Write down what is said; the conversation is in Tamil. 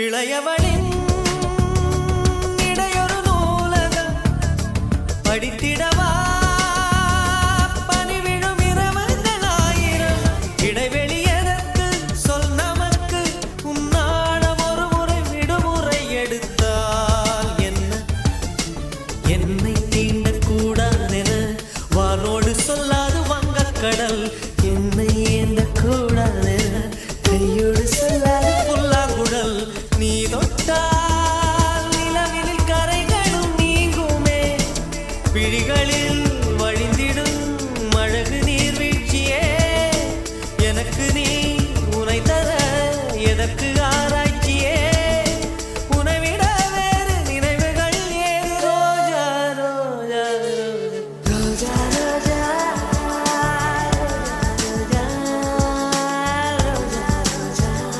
இளையவளின் இடையொரு நூலகம் படித்திடவா பனிவிழும் இரவுகள் ஆயிரம் இடைவெளி எதற்கு சொல் நமக்கு உன்னாடம் ஒரு முறை விடுமுறை எடுத்தால் என்ன என்னை தீண்டக்கூடாதென வானோடு சொல்லாது வங்கக்கடல் என்னை ஏந்த கூடாதென கையோடு சொல்லாது புல்லாங்குழல் நீ தொட்டால் நிலவினில் கரைகளும் நீங்குமே விழிகளில் வழிந்திடும் அழகு நீர்வீழ்ச்சியே எனக்கு நீ உனை தர எதற்கு